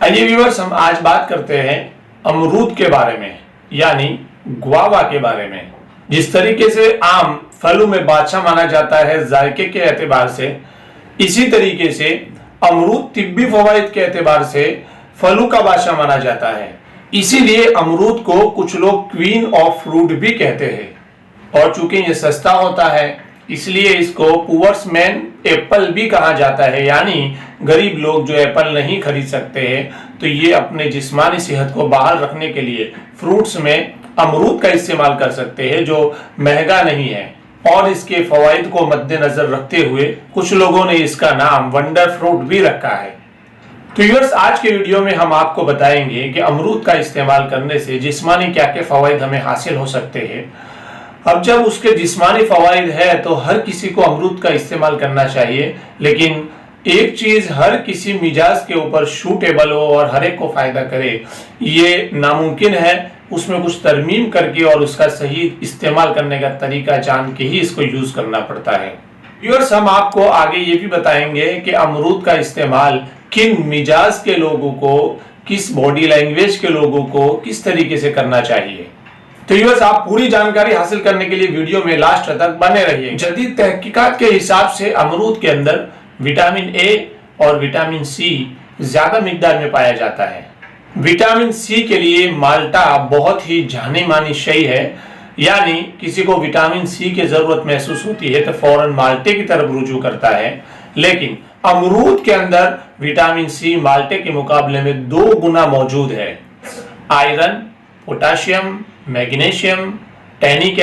आइए व्यूअर्स, हम आज बात करते हैं अमरूद के बारे में, यानी ग्वावा के बारे में। जिस तरीके से आम फलों में बादशाह माना जाता है जायके के एतबार से, इसी तरीके से अमरूद तिब्बी फवाइद के एतबार से फलों का बादशाह माना जाता है। इसीलिए अमरूद को कुछ लोग क्वीन ऑफ फ्रूट भी कहते हैं। और चूंकि ये सस्ता होता है, इसलिए इसको पुअर्स मैन एप्पल भी कहा जाता है, यानी गरीब लोग जो एप्पल नहीं खरीद सकते हैं, तो ये अपने जिस्मानी सेहत को बहाल रखने के लिए फ्रूट्स में अमरूद का इस्तेमाल कर सकते हैं, जो महंगा नहीं है। और इसके फवाइद को मद्देनजर रखते हुए कुछ लोगों ने इसका नाम वंडर फ्रूट भी रखा है। तो व्यूअर्स, आज के वीडियो में हम आपको बताएंगे कि अमरूद का इस्तेमाल करने से जिस्मानी क्या क्या फवाइद हमें हासिल हो सकते हैं। अब जब उसके जिस्मानी फवाइद है तो हर किसी को अमरूद का इस्तेमाल करना चाहिए, लेकिन एक चीज हर किसी मिजाज के ऊपर सूटेबल हो और हर एक को फायदा करे, ये नामुमकिन है। उसमें कुछ तरमीम करके और उसका सही इस्तेमाल करने का तरीका जान के ही इसको यूज करना पड़ता है। व्यूअर्स, हम आपको आगे ये भी बताएंगे कि अमरूद का इस्तेमाल किन मिजाज के लोगों को, किस बॉडी लैंग्वेज के लोगों को किस तरीके से करना चाहिए। तो व्यूअर्स, आप पूरी जानकारी हासिल करने के लिए वीडियो में लास्ट तक बने रहिए। जदीद तहकीकात के हिसाब से अमरूद के अंदर विटामिन ए और विटामिन सी ज्यादा मिकदार में पाया जाता है। विटामिन सी के लिए माल्टा बहुत ही जानी मानी शय है, यानी किसी को विटामिन सी की जरूरत महसूस होती है तो फौरन माल्टे की तरफ रुजू करता है। लेकिन अमरूद के अंदर विटामिन सी माल्टे के मुकाबले में 2 गुना मौजूद है। Iron, potassium, magnesium, tannic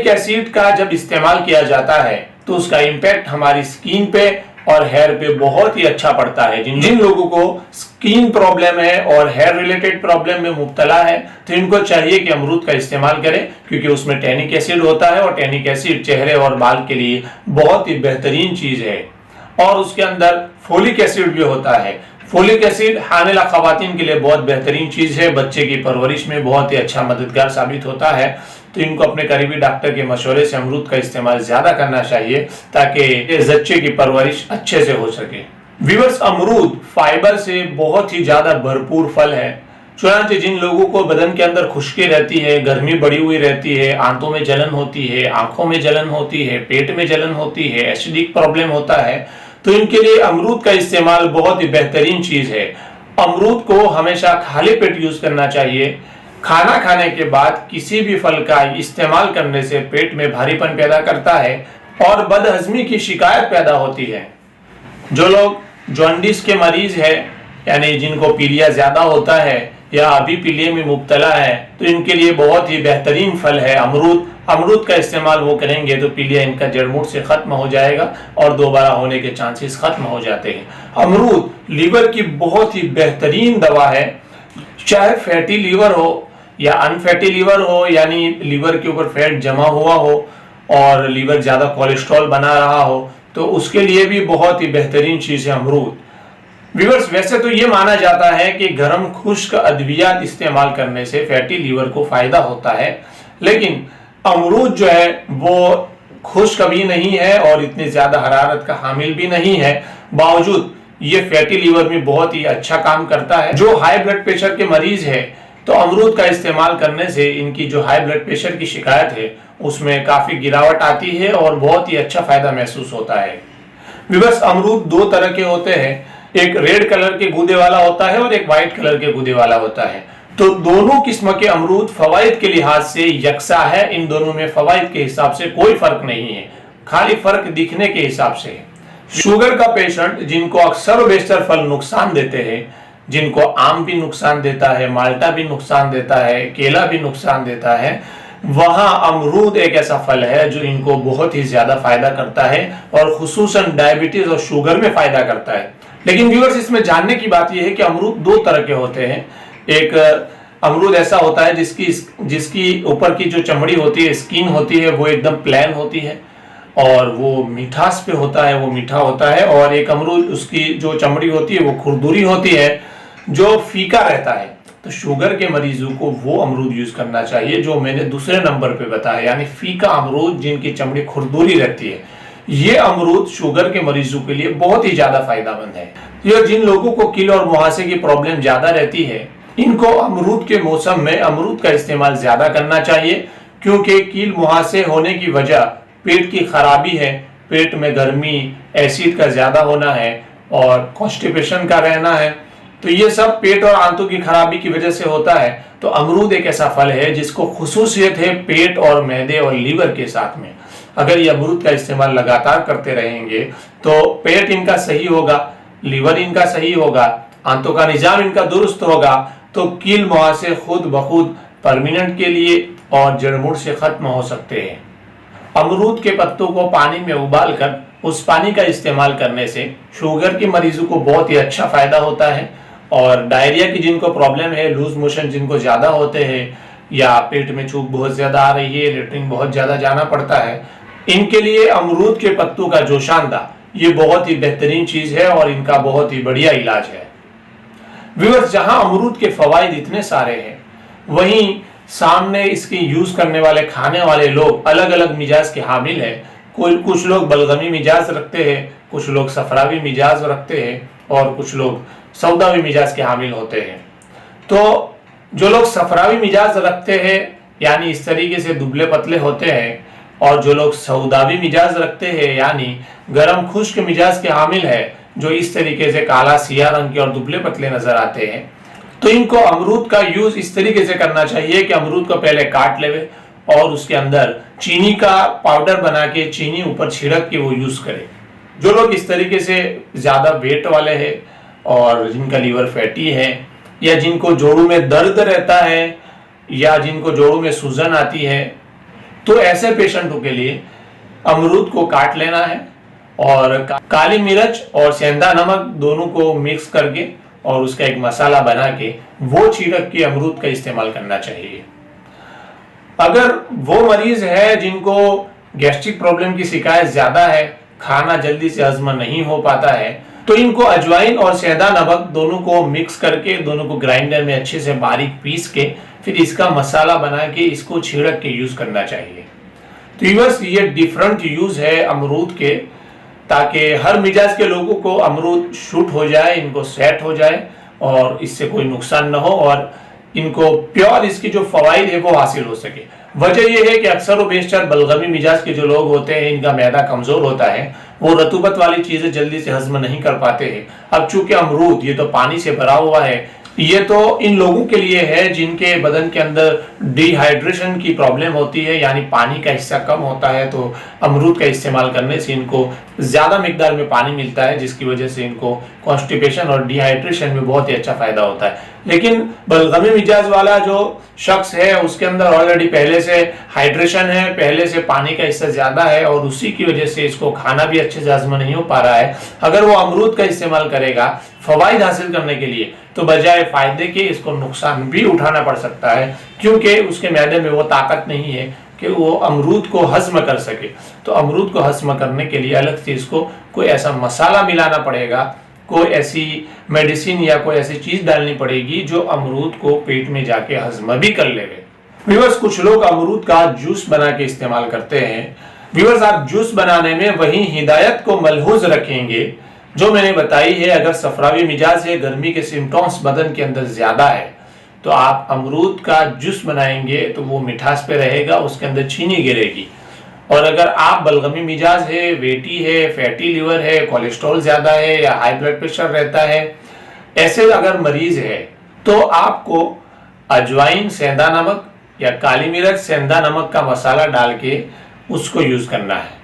acid का जब इस्तेमाल किया जाता है तो उसका इम्पैक्ट हमारी स्किन पे और हेयर पे बहुत ही अच्छा पड़ता है। जिन लोगों को स्किन प्रॉब्लम है और हेयर रिलेटेड प्रॉब्लम में मुब्तला है, तो इनको चाहिए कि अमरूद का इस्तेमाल करें, क्योंकि उसमें टैनिक एसिड होता है और टैनिक एसिड चेहरे और बाल के लिए बहुत ही बेहतरीन चीज है। और उसके अंदर फोलिक एसिड भी होता है। फोलिक एसिड हामिला खवातीन के लिए बहुत बेहतरीन चीज है, बच्चे की परवरिश में बहुत ही अच्छा मददगार साबित होता है। तो इनको अपने करीबी डॉक्टर के मशवरे से अमरूद का इस्तेमाल ज्यादा करना चाहिए ताकि बच्चे की परवरिश अच्छे से हो सके। व्यूअर्स, अमरूद फाइबर से बहुत ही ज्यादा भरपूर फल है। चुनांचे जिन लोगों को बदन के अंदर खुश्की रहती है, गर्मी बढ़ी हुई रहती है, आंतों में जलन होती है, आंखों में जलन होती है, पेट में जलन होती है, एसिडिक प्रॉब्लम होता है, तो इनके लिए अमरूद का इस्तेमाल बहुत ही बेहतरीन चीज है। अमरूद को हमेशा खाली पेट यूज करना चाहिए। खाना खाने के बाद किसी भी फल का इस्तेमाल करने से पेट में भारीपन पैदा करता है और बदहजमी की शिकायत पैदा होती है। जो लोग जॉन्डिस के मरीज है, यानी जिनको पीलिया ज्यादा होता है या अभी पीलिया में मुब्तला है, तो इनके लिए बहुत ही बेहतरीन फल है अमरूद। अमरूद का इस्तेमाल वो करेंगे तो पीलिया इनका जड़मूट से खत्म हो जाएगा और दोबारा होने के चांसेस खत्म हो जाते हैं। अमरूद लीवर की बहुत ही बेहतरीन दवा है। चाहे फैटी लीवर हो या अनफैटी लीवर हो, यानी लीवर के ऊपर फैट जमा हुआ हो और लीवर ज्यादा कोलेस्ट्रॉल बना रहा हो, तो उसके लिए भी बहुत ही बेहतरीन चीज है अमरूद। व्यूअर्स, वैसे तो ये माना जाता है कि गर्म खुश्क अद्वियात इस्तेमाल करने से फैटी लीवर को फायदा होता है, लेकिन अमरूद जो है वो खुश्क भी नहीं है और इतनी ज्यादा हरारत का हामिल भी नहीं है, बावजूद ये फैटी लीवर में बहुत ही अच्छा काम करता है। जो हाई ब्लड प्रेशर के मरीज है, तो अमरूद का इस्तेमाल करने से इनकी जो हाई ब्लड प्रेशर की शिकायत है उसमें काफी गिरावट आती है और बहुत ही अच्छा फायदा महसूस होता है। व्यूअर्स, अमरूद 2 तरह के होते हैं, एक रेड कलर के गूदे वाला होता है और एक व्हाइट कलर के गूदे वाला होता है। तो दोनों किस्म के अमरूद फवाइद के लिहाज से यकसा है। इन दोनों में फवाइद के हिसाब से कोई फर्क नहीं है, खाली फर्क दिखने के हिसाब से है। शुगर का पेशेंट जिनको अक्सर बेशतर फल नुकसान देते हैं, जिनको आम भी नुकसान देता है, माल्टा भी नुकसान देता है, केला भी नुकसान देता है, वहां अमरूद एक ऐसा फल है जो इनको बहुत ही ज्यादा फायदा करता है और खुसूसन डायबिटीज और शुगर में फायदा करता है। लेकिन व्यूअर्स, इसमें जानने की बात यह है कि अमरूद 2 तरह के होते हैं। एक अमरूद ऐसा होता है जिसकी ऊपर की जो चमड़ी होती है, स्किन होती है, वो एकदम प्लेन होती है और वो मिठास पे होता है, वो मीठा होता है। और एक अमरूद उसकी जो चमड़ी होती है वो खुरदुरी होती है, जो फीका रहता है। तो शुगर के मरीजों को वो अमरूद यूज करना चाहिए जो मैंने दूसरे नंबर पे बताया, यानी फीका अमरूद जिनकी चमड़ी खुरदुरी रहती है। ये अमरूद शुगर के मरीजों के लिए बहुत ही ज्यादा फायदेमंद है। ये जिन लोगों को कील और मुहासे की प्रॉब्लम ज्यादा रहती है, इनको अमरूद के मौसम में अमरूद का इस्तेमाल ज्यादा करना चाहिए, क्योंकि कील मुहासे होने की वजह पेट की खराबी है, पेट में गर्मी, एसिड का ज्यादा होना है और कॉन्स्टिपेशन का रहना है। तो ये सब पेट और आंतों की खराबी की वजह से होता है। तो अमरूद एक ऐसा फल है जिसको खुसूसियत है पेट और मैदे और लीवर के साथ में। अगर ये अमरूद का इस्तेमाल लगातार करते रहेंगे तो पेट इनका सही होगा, लीवर इनका सही होगा, आंतों का निजाम इनका दुरुस्त होगा, तो कील मुहासे खुद ब खुद परमानेंट के लिए और जड़मुड़ से खत्म हो सकते हैं। अमरूद के पत्तों को पानी में उबालकर उस पानी का इस्तेमाल करने से शुगर के मरीजों को बहुत ही अच्छा फायदा होता है। और डायरिया की जिनको प्रॉब्लम है, लूज मोशन जिनको ज्यादा होते हैं, या पेट में चूक बहुत ज्यादा आ रही है, लेटरिन बहुत ज्यादा जाना पड़ता है, इनके लिए अमरूद के पत्तों का जोशांदा ये बहुत ही बेहतरीन चीज है और इनका बहुत ही बढ़िया इलाज है। व्यूअर्स, जहां अमरूद के फवाइद इतने सारे हैं, वहीं सामने इसकी यूज करने वाले खाने वाले लोग अलग अलग मिजाज के हामिल है। कुछ लोग बलगमी मिजाज रखते हैं, कुछ लोग सफरावी मिजाज रखते हैं और कुछ लोग सौदावी मिजाज के हामिल होते हैं। तो जो लोग सफरावी मिजाज रखते हैं, यानी इस तरीके से दुबले पतले होते हैं, और जो लोग सौदावी मिजाज रखते हैं, यानी गरम खुश्क मिजाज के हामिल है, जो इस तरीके से काला सिया रंग के और दुबले पतले नजर आते हैं, तो इनको अमरूद का यूज इस तरीके से करना चाहिए कि अमरूद को पहले काट लेवे और उसके अंदर चीनी का पाउडर बना के चीनी ऊपर छिड़क के वो यूज करे। जो लोग इस तरीके से ज्यादा वेट वाले हैं और जिनका लीवर फैटी है, या जिनको जोड़ों में दर्द रहता है, या जिनको जोड़ों में सूजन आती है, तो ऐसे पेशेंटों के लिए अमरूद को काट लेना है और काली मिर्च और सेंधा नमक दोनों को मिक्स करके और उसका एक मसाला बना के वो छिड़क के अमरूद का इस्तेमाल करना चाहिए। अगर वो मरीज है जिनको गैस्ट्रिक प्रॉब्लम की शिकायत ज्यादा है, खाना जल्दी से हजम नहीं हो पाता है, तो इनको अजवाइन और सेंधा नमक दोनों को मिक्स करके दोनों को ग्राइंडर में अच्छे से बारीक पीस के फिर इसका मसाला बना के इसको छिड़क के यूज करना चाहिए। तो व्यूअर्स, ये डिफरेंट यूज है अमरूद के, ताकि हर मिजाज के लोगों को अमरूद शूट हो जाए, इनको सेट हो जाए और इससे कोई नुकसान न हो और इनको प्योर इसकी जो फवाइद है वो हासिल हो सके। वजह यह है कि अक्सर व बेशतर बलगमी मिजाज के जो लोग होते हैं, इनका मैदा कमजोर होता है, वो रतूबत वाली चीजें जल्दी से हजम नहीं कर पाते हैं। अब चूंकि अमरूद ये तो पानी से भरा हुआ है, ये तो इन लोगों के लिए है जिनके बदन के अंदर डिहाइड्रेशन की प्रॉब्लम होती है, यानी पानी का हिस्सा कम होता है। तो अमरूद का इस्तेमाल करने से इनको ज्यादा मिकदार में पानी मिलता है, जिसकी वजह से इनको कॉन्स्टिपेशन और डिहाइड्रेशन में बहुत ही अच्छा फायदा होता है। लेकिन बलगमी मिजाज वाला जो शख्स है, उसके अंदर ऑलरेडी पहले से हाइड्रेशन है, पहले से पानी का हिस्सा ज्यादा है और उसी की वजह से इसको खाना भी अच्छे से हजम नहीं हो पा रहा है। अगर वो अमरूद का इस्तेमाल करेगा फवाइद हासिल करने के लिए, तो बजाय फायदे के इसको नुकसान भी उठाना पड़ सकता है, क्योंकि उसके मैदे में वो ताकत नहीं है कि वो अमरूद को हजम कर सके। तो अमरूद को हजम करने के लिए अलग से इसको कोई ऐसा मसाला मिलाना पड़ेगा, कोई ऐसी मेडिसिन या कोई ऐसी चीज डालनी पड़ेगी जो अमरूद को पेट में जाके हजम भी कर लेवे। व्यूअर्स, कुछ लोग अमरूद का जूस बना के इस्तेमाल करते हैं। व्यूअर्स, आप जूस बनाने में वही हिदायत को मलहूज रखेंगे जो मैंने बताई है। अगर सफरावी मिजाज है, गर्मी के सिम्टम्स बदन के अंदर ज्यादा है, तो आप अमरूद का जूस बनाएंगे तो वो मिठास पे रहेगा, उसके अंदर चीनी गिरेगी। और अगर आप बलगमी मिजाज है, वेटी है, फैटी लीवर है, कोलेस्ट्रॉल ज्यादा है या हाई ब्लड प्रेशर रहता है, ऐसे अगर मरीज है, तो आपको अजवाइन, सेंधा नमक या काली मिर्च, सेंधा नमक का मसाला डाल के उसको यूज करना है।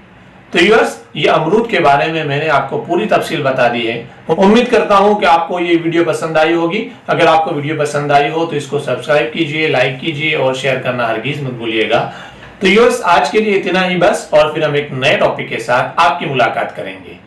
तो व्यूअर्स, ये अमरूद के बारे में मैंने आपको पूरी तफसील बता दी है। उम्मीद करता हूं कि आपको ये वीडियो पसंद आई होगी। अगर आपको वीडियो पसंद आई हो तो इसको सब्सक्राइब कीजिए, लाइक कीजिए और शेयर करना हरगिज मत भूलिएगा। तो व्यूअर्स, आज के लिए इतना ही बस, और फिर हम एक नए टॉपिक के साथ आपकी मुलाकात करेंगे।